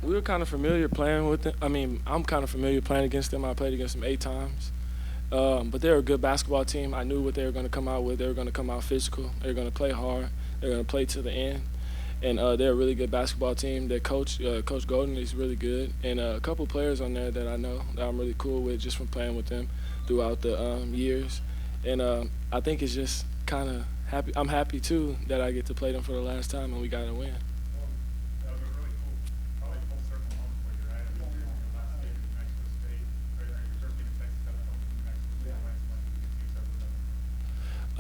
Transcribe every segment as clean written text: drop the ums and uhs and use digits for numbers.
We were kind of familiar playing with them. I mean, I'm kind of familiar playing against them. I played against them 8 times. But they're a good basketball team. I knew what they were going to come out with. They were going to come out physical. They were going to play hard. They're going to play to the end. And they're a really good basketball team. Their coach, Coach Golden, is really good. And a couple players on there that I know that I'm really cool with just from playing with them throughout the years. And I think it's just kind of happy. I'm happy, too, that I get to play them for the last time and we got to win. That was a really cool, probably full circle moment for you, right? I mean, you're in your last game in New Mexico State, right? Your first game in Texas, that was home from New Mexico State. Why is it like you get to use that with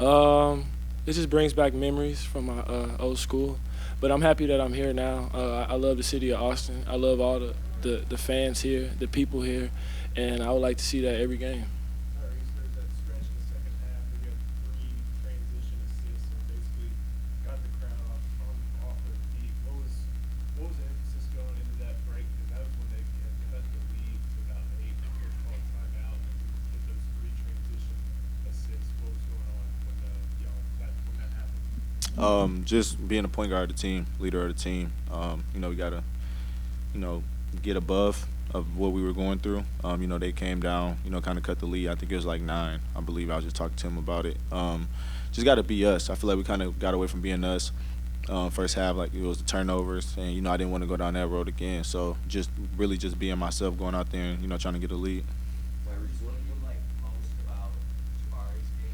them? It just brings back memories from my old school. But I'm happy that I'm here now. I love the city of Austin. I love all the fans here, the people here, and I would like to see that every game. Tyrese, there's that stretch in the second half where you had 3 transition assists and basically got the crowd off their feet. What was the emphasis going into that break? Because that was when they had cut the lead to about 8. The Bears called timeout and you get those 3 transition assists. What was going on when that happened? Just being a point guard of the team, leader of the team. We gotta, get above of what we were going through. They came down, kind of cut the lead. I think it was like 9. I believe I was just talking to him about it. Just got to be us. I feel like we kind of got away from being us. First half, like it was the turnovers, and I didn't want to go down that road again. So just really just being myself, going out there and trying to get a lead. Tyrese, what do you like most about Jabari's game?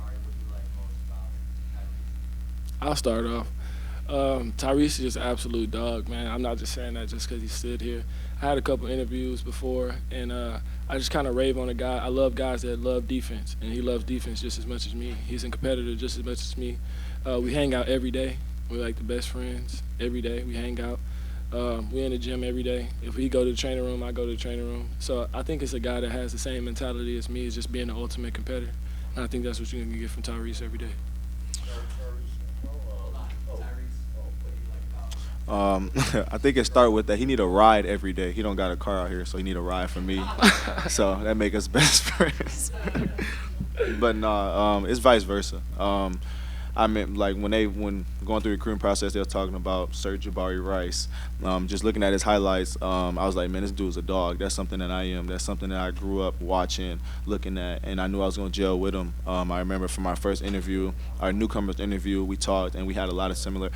And Jabari, what do you like most about Tyrese? I'll start off. Tyrese is just an absolute dog, man. I'm not just saying that just because he stood here. I had a couple interviews before, and I just kind of rave on a guy. I love guys that love defense, and he loves defense just as much as me. He's a competitor just as much as me. We hang out every day. We're like the best friends every day. We hang out. We're in the gym every day. If we go to the training room, I go to the training room. So I think it's a guy that has the same mentality as me, is just being the ultimate competitor. And I think that's what you're going to get from Tyrese every day. I think it started with that he need a ride every day. He don't got a car out here, so he need a ride from me. So that make us best friends. But no, it's vice versa. I mean, like when going through the recruiting process, they were talking about Sir Jabari Rice. Just looking at his highlights, I was like, man, this dude's a dog. That's something that I am. That's something that I grew up watching, looking at, and I knew I was going to gel with him. I remember from our first interview, our newcomers interview, we talked, and we had a lot of similar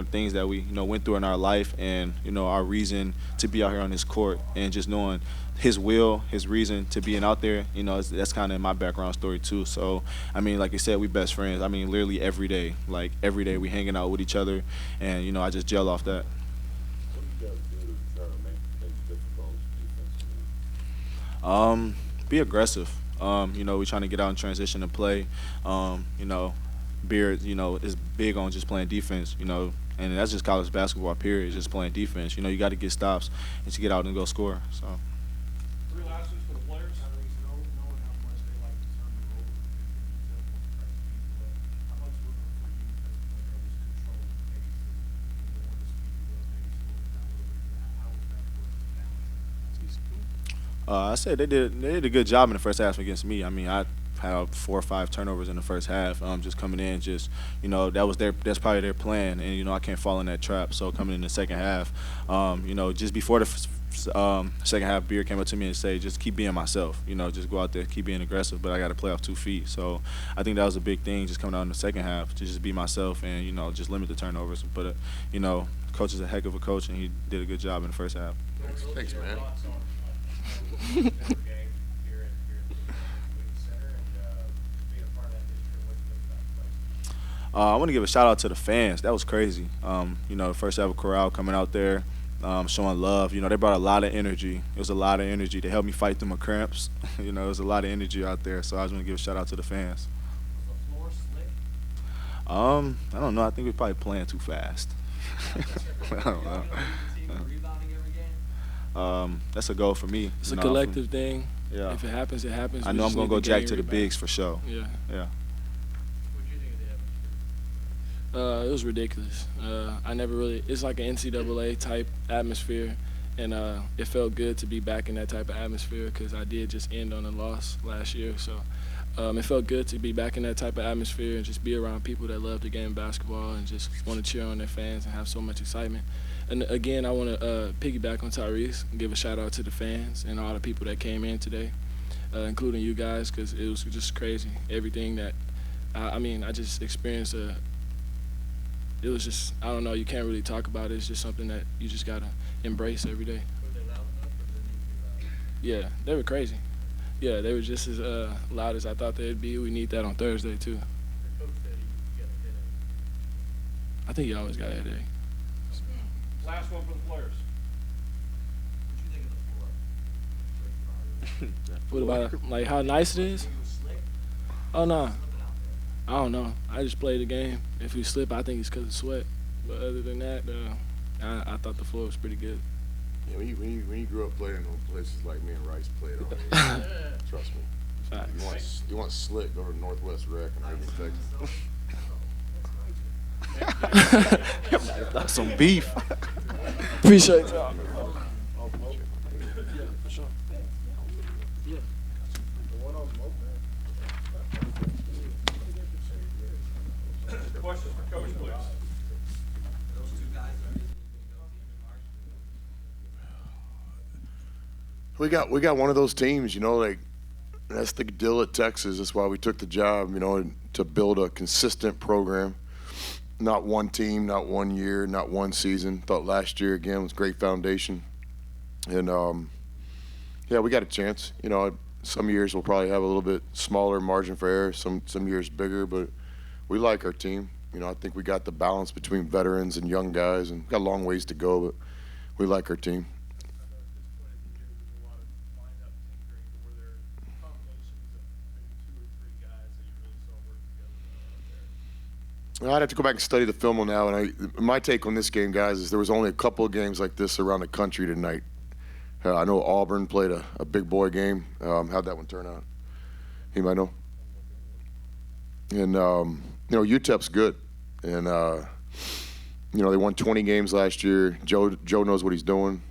things that we went through in our life, and our reason to be out here on this court, and just knowing his will, his reason to being out there, that's kind of my background story too. So, I mean, like you said, we best friends. I mean, literally every day. Like every day we hanging out with each other, and I just gel off that. What do you guys do to try to make things difficult defensively? Be aggressive. We're trying to get out in transition and play. Beard, is big on just playing defense, and that's just college basketball, period, just playing defense. You got to get stops and to get out and go score. So. 3 last ones for the players. Knowing how much they like to turn the road and how much was it for you as a player was control the pace and more the speed of maybe slowing down a little bit? How was that for balance? I said they did a good job in the first half against me. I mean, I had 4 or 5 turnovers in the first half. Just coming in, that's probably their plan, and I can't fall in that trap. So coming in the second half, just before the second half, Beard came up to me and said, just keep being myself. Just go out there, keep being aggressive, but I got to play off 2 feet. So I think that was a big thing, just coming out in the second half, to just be myself and just limit the turnovers. But coach is a heck of a coach, and he did a good job in the first half. Thanks, man. I want to give a shout out to the fans. That was crazy. The first ever crowd coming out there, showing love. They brought a lot of energy. It was a lot of energy. They helped me fight through my cramps. It was a lot of energy out there. So I just want to give a shout out to the fans. Was the floor slick? I don't know. I think we're probably playing too fast. I don't know. Rebounding every game? That's a goal for me. It's a collective thing. Yeah. If it happens, it happens. I We know I'm just gonna need go jack gain to the rebound. bigs for sure. Yeah. Yeah. What did you think of the atmosphere? It was ridiculous. I never really. It's like an NCAA type atmosphere, and it felt good to be back in that type of atmosphere because I did just end on a loss last year. So It felt good to be back in that type of atmosphere and just be around people that love the game of basketball and just want to cheer on their fans and have so much excitement. And again, I want to piggyback on Tyrese and give a shout out to the fans and all the people that came in today, including you guys, because it was just crazy. Everything that, I just experienced it was just, I don't know, you can't really talk about it. It's just something that you just got to embrace every day. Were they loud enough, or did they need to be loud? Yeah, they were crazy. Yeah, they were just as loud as I thought they'd be. We need that on Thursday, too. Your coach said you got a headache. I think you always got a headache. Last one for the players. What'd you think of the floor? What about, like, how nice it is? You were slick, Oh, no. slipping out there. I don't know. I just played the game. If we slip, I think it's because of sweat. But other than that, I thought the floor was pretty good. Yeah, when you grew up playing in places like me and Rice played on, trust me. Facts. You want slick, go to Northwest Rec and Irving, Texas. That's some beef. Appreciate y'all. Questions for Coach, please. Those two guys are busy. We got one of those teams, like that's the deal at Texas. That's why we took the job, to build a consistent program. Not one team, not 1 year, not one season. Thought last year again was a great foundation, and we got a chance. Some years we'll probably have a little bit smaller margin for error. Some years bigger, but we like our team. I think we got the balance between veterans and young guys, and got a long ways to go, but we like our team. I'd have to go back and study the film on now. And my take on this game, guys, is there was only a couple of games like this around the country tonight. I know Auburn played a big boy game. How'd that one turn out? You might know. And UTEP's good, and they won 20 games last year. Joe knows what he's doing.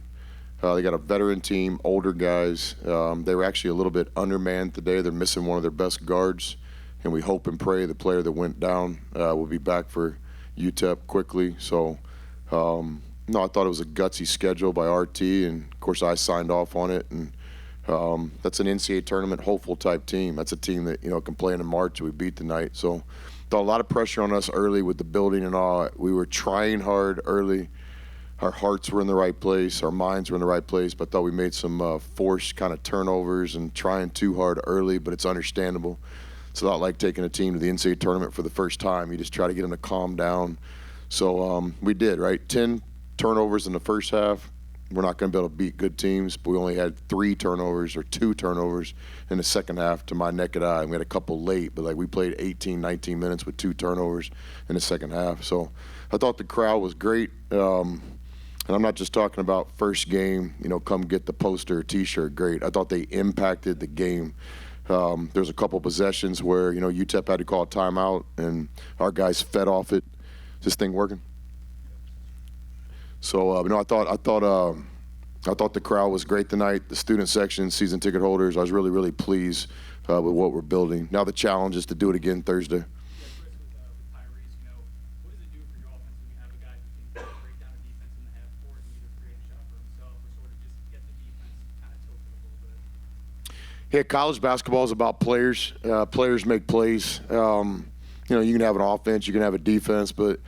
They got a veteran team, older guys. They were actually a little bit undermanned today. They're missing one of their best guards. And we hope and pray the player that went down will be back for UTEP quickly. So, I thought it was a gutsy schedule by RT, and of course I signed off on it. And that's an NCAA tournament hopeful type team. That's a team that can play in March. We beat tonight, so thought a lot of pressure on us early with the building and all. We were trying hard early. Our hearts were in the right place. Our minds were in the right place. But thought we made some forced kind of turnovers and trying too hard early. But it's understandable. It's not like taking a team to the NCAA tournament for the first time. You just try to get them to calm down. So we did, right? 10 turnovers in the first half. We're not going to be able to beat good teams, but we only had 3 turnovers or 2 turnovers in the second half to my naked eye. We had a couple late, but we played 18, 19 minutes with 2 turnovers in the second half. So I thought the crowd was great. And I'm not just talking about first game, come get the poster or T-shirt, great. I thought they impacted the game. There's a couple possessions where, UTEP had to call a timeout, and our guys fed off it. Is this thing working? So, I thought the crowd was great tonight. The student section, season ticket holders, I was really, really pleased with what we're building. Now the challenge is to do it again Thursday. Yeah, Chris, with Tyrese, what does it do for your offense when you have a guy who can break down a defense in the half court and either create a shot for himself or sort of just get the defense kind of tilted a little bit? Yeah, college basketball is about players. Players make plays. You can have an offense, you can have a defense, but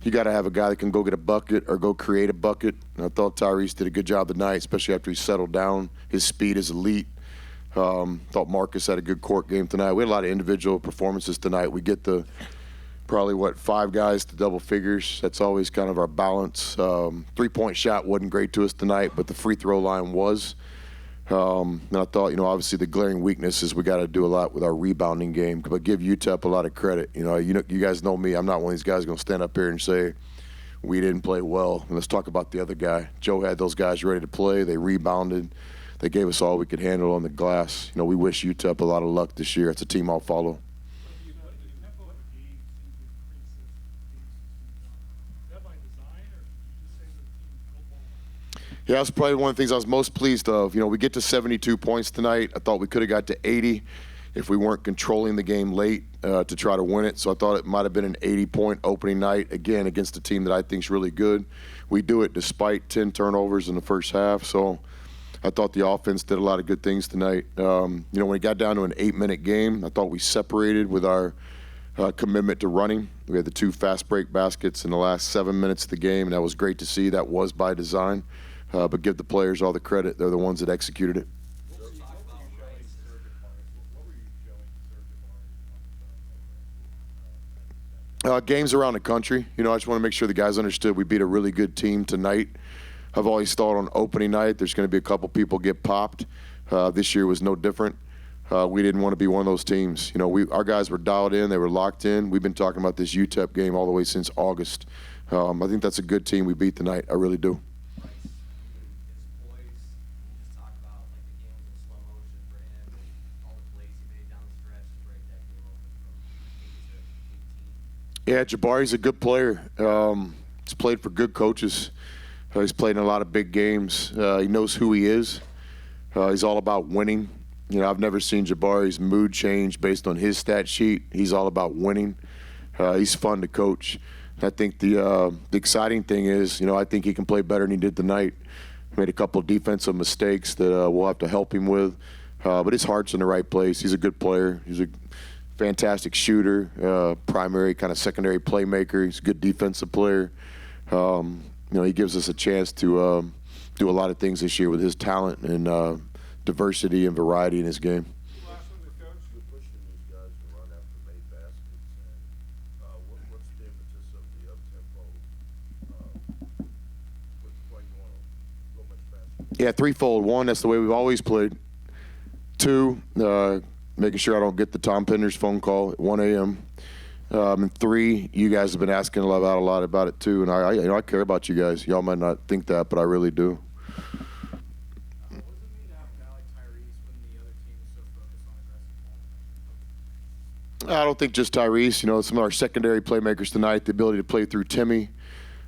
you got to have a guy that can go get a bucket or go create a bucket. And I thought Tyrese did a good job tonight, especially after he settled down. His speed is elite. Thought Marcus had a good court game tonight. We had a lot of individual performances tonight. We get probably 5 guys to double figures. That's always kind of our balance. 3-point shot wasn't great to us tonight, but the free throw line was. And I thought, obviously the glaring weakness is we got to do a lot with our rebounding game. But give UTEP a lot of credit. You guys know me. I'm not one of these guys going to stand up here and say we didn't play well. And let's talk about the other guy. Joe had those guys ready to play. They rebounded. They gave us all we could handle on the glass. We wish UTEP a lot of luck this year. It's a team I'll follow. Yeah, that's probably one of the things I was most pleased of. We get to 72 points tonight. I thought we could have got to 80. if we weren't controlling the game late to try to win it. So I thought it might have been an 80-point opening night, again, against a team that I think is really good. We do it despite 10 turnovers in the first half. So I thought the offense did a lot of good things tonight. When it got down to an 8-minute game, I thought we separated with our commitment to running. We had the 2 fast break baskets in the last 7 minutes of the game, and that was great to see. That was by design. But give the players all the credit. They're the ones that executed it. Games around the country. I just want to make sure the guys understood we beat a really good team tonight. I've always thought on opening night there's going to be a couple people get popped. This year was no different. We didn't want to be one of those teams. Our guys were dialed in. They were locked in. We've been talking about this UTEP game all the way since August. I think that's a good team we beat tonight. I really do. Yeah, Jabari's a good player. He's played for good coaches. He's played in a lot of big games. He knows who he is. He's all about winning. I've never seen Jabari's mood change based on his stat sheet. He's all about winning. He's fun to coach. I think the exciting thing is, I think he can play better than he did tonight. Made a couple of defensive mistakes that we'll have to help him with. But his heart's in the right place. He's a good player. He's a fantastic shooter, primary kind of secondary playmaker. He's a good defensive player. He gives us a chance to do a lot of things this year with his talent and diversity and variety in his game. Last one, Coach. You're pushing these guys to run after made baskets, and what's the impetus of the up-tempo with the play going on so much faster? Yeah, threefold. One, that's the way we've always played. Two, making sure I don't get the Tom Penders phone call at 1 a.m. And 3, you guys have been asking a lot about it too, and I care about you guys. Y'all might not think that, but I really do. What does it mean to have a guy like Tyrese when the other team is so focused on aggressive ball? I don't think just Tyrese. Some of our secondary playmakers tonight, the ability to play through Timmy.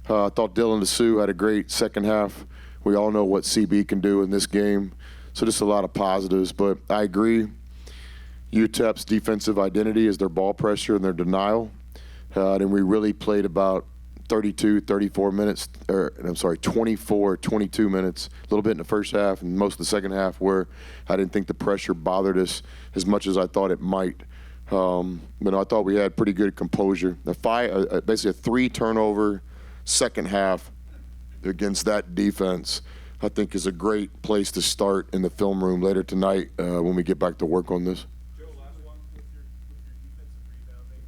I thought Dylan DeSue had a great second half. We all know what CB can do in this game, so just a lot of positives. But I agree. UTEP's defensive identity is their ball pressure and their denial. And we really played about 24, 22 minutes, a little bit in the first half and most of the second half where I didn't think the pressure bothered us as much as I thought it might. I thought we had pretty good composure. Basically a 3-turnover second half against that defense, I think is a great place to start in the film room later tonight when we get back to work on this. Joe, last one with your defensive rebounding.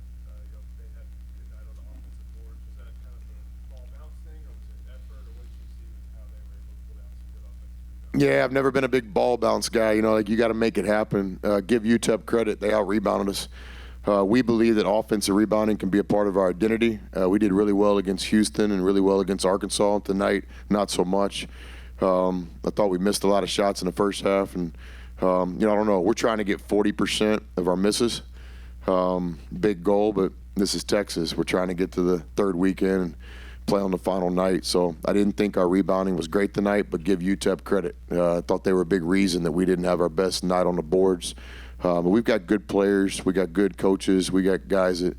They had a good night on the offensive boards. Was that kind of a ball bounce thing, or was it an effort, or what did you see with how they were able to pull down some good offensive rebounds? Yeah, I've never been a big ball bounce guy. You got to make it happen. Give UTEP credit. They out-rebounded us. We believe that offensive rebounding can be a part of our identity. We did really well against Houston and really well against Arkansas tonight. Not so much. I thought we missed a lot of shots in the first half. And, I don't know. We're trying to get 40% of our misses. Big goal, but this is Texas. We're trying to get to the third weekend and play on the final night. So I didn't think our rebounding was great tonight, but give UTEP credit. I thought they were a big reason that we didn't have our best night on the boards. But we've got good players. We got good coaches. We got guys that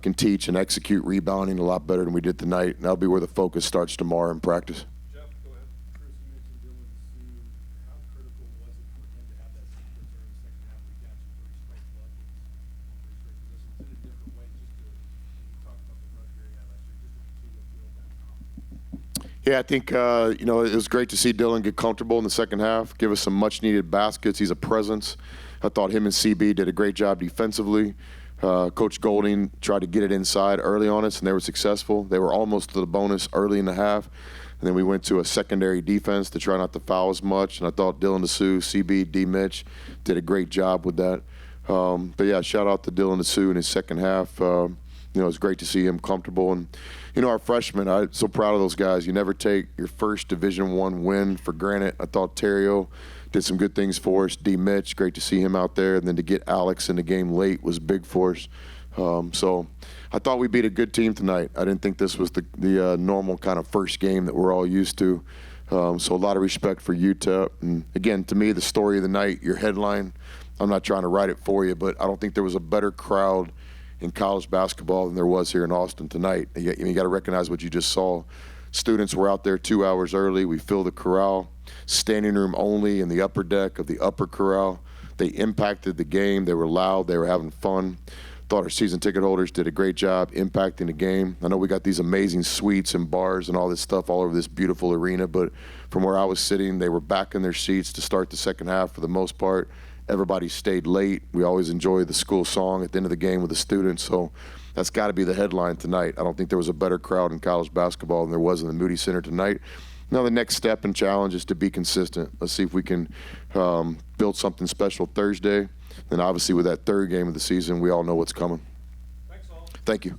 can teach and execute rebounding a lot better than we did tonight. And that'll be where the focus starts tomorrow in practice. Jeff, go ahead. Chris, you mentioned Dylan DeSue. How critical was it for him to have that sequence during the second half? We got you 3 straight buckets on 3 straight possessions in a different way, just to, you talked about the run period he had last year, just to continue to build that confidence. Yeah, I think, it was great to see Dylan get comfortable in the second half, give us some much-needed baskets. He's a presence. I thought him and CB did a great job defensively. Coach Golding tried to get it inside early on us, and they were successful. They were almost to the bonus early in the half. And then we went to a secondary defense to try not to foul as much. And I thought Dylan DeSue, CB, D. Mitch did a great job with that. But, yeah, shout out to Dylan DeSue in his second half. It was great to see him comfortable. And, our freshmen, I'm so proud of those guys. You never take your first Division I win for granted. I thought Terrio did some good things for us. D. Mitch, great to see him out there. And then to get Alex in the game late was big for us. So I thought we beat a good team tonight. I didn't think this was the normal kind of first game that we're all used to. So a lot of respect for UTEP. And, again, to me, the story of the night, your headline, I'm not trying to write it for you, but I don't think there was a better crowd in college basketball than there was here in Austin tonight. You got to recognize what you just saw. Students were out there 2 hours early. We filled the corral, standing room only in the upper deck of the upper corral. They impacted the game. They were loud. They were having fun. Thought our season ticket holders did a great job impacting the game. I know we got these amazing suites and bars and all this stuff all over this beautiful arena, but from where I was sitting, they were back in their seats to start the second half for the most part. Everybody stayed late. We always enjoy the school song at the end of the game with the students, so that's got to be the headline tonight. I don't think there was a better crowd in college basketball than there was in the Moody Center tonight. Now the next step and challenge is to be consistent. Let's see if we can build something special Thursday. Then obviously with that third game of the season, we all know what's coming. Thanks all. Thank you.